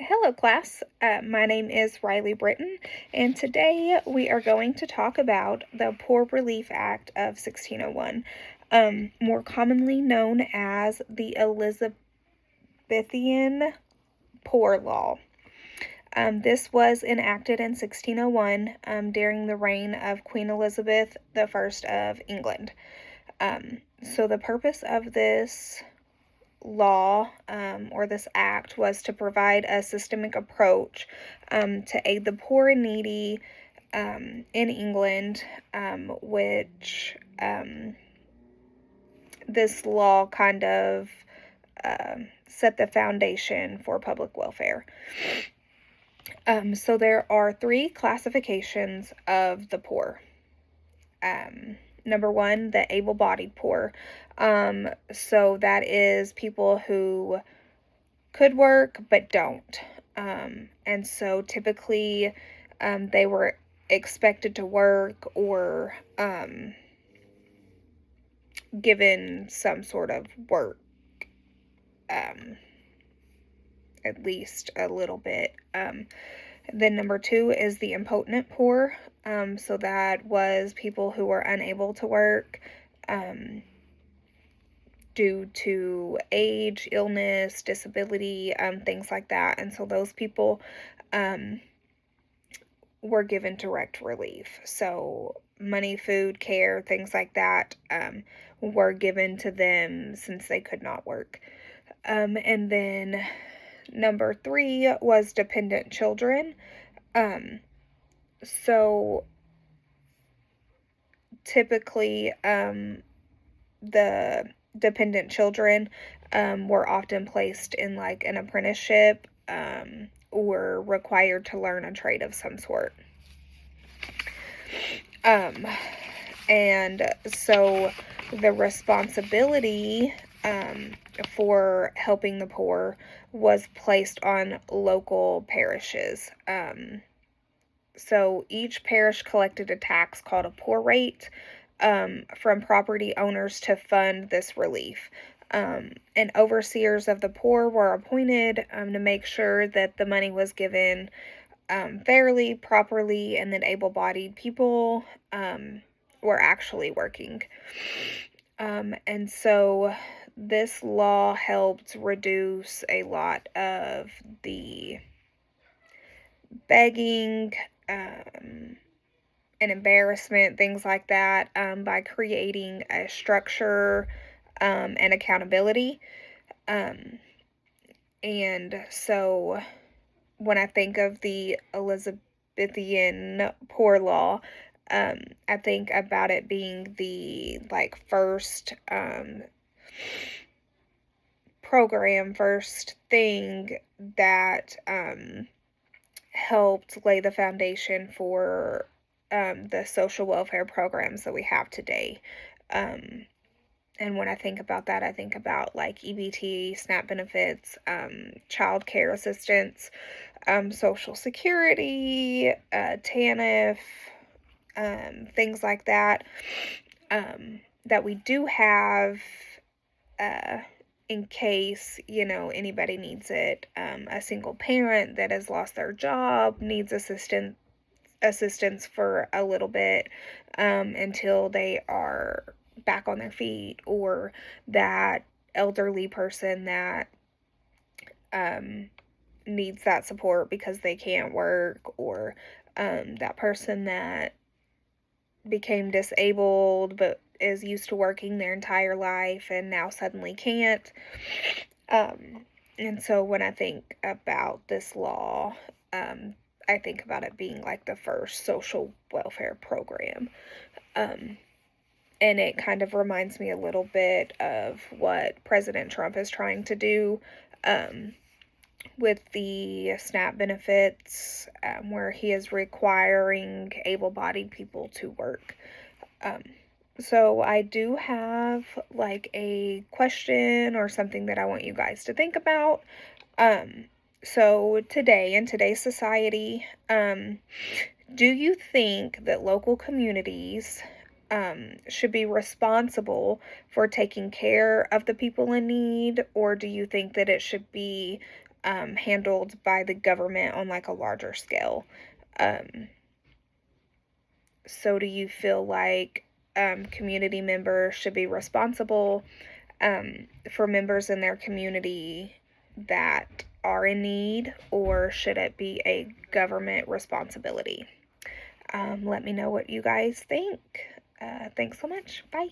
Hello, class. My name is Riley Britton, and today we are going to talk about the Poor Relief Act of 1601, more commonly known as the Elizabethan Poor Law. This was enacted in 1601 during the reign of Queen Elizabeth I of England. So the purpose of this law or this act was to provide a systemic approach to aid the poor and needy in England, which this law kind of set the foundation for public welfare. So there are three classifications of the poor. Number one, the able-bodied poor. So that is people who could work but don't. And so typically they were expected to work or given some sort of work, at least a little bit. Then number two is the impotent poor. So that was people who were unable to work due to age, illness, disability, things like that. And so those people were given direct relief. So money, food, care, things like that were given to them since they could not work. And then number three was dependent children. So typically the dependent children were often placed in like an apprenticeship or required to learn a trade of some sort. And so the responsibility for helping the poor was placed on local parishes. So each parish collected a tax called a poor rate from property owners to fund this relief. And overseers of the poor were appointed to make sure that the money was given fairly, properly, and that able-bodied people were actually working. And so this law helped reduce a lot of the begging and embarrassment, things like that, by creating a structure and accountability. And so when I think of the Elizabethan Poor Law, I think about it being the first program, first thing that helped lay the foundation for the social welfare programs that we have today. And when I think about that, I think about like EBT, SNAP benefits, child care assistance, Social Security, TANF, things like that, that we do have in case, anybody needs it. A single parent that has lost their job needs assistance for a little bit until they are back on their feet, or that elderly person that needs that support because they can't work, or that person that became disabled but is used to working their entire life and now suddenly can't. And so when I think about this law, I think about it being like the first social welfare program. And it kind of reminds me a little bit of what President Trump is trying to do with the SNAP benefits, where he is requiring able-bodied people to work. So I do have like a question or something that I want you guys to think about. So today, in today's society, do you think that local communities should be responsible for taking care of the people in need, or do you think that it should be handled by the government on like a larger scale. So do you feel like community members should be responsible for members in their community that are in need, or should it be a government responsibility? Let me know what you guys think. Thanks so much. Bye.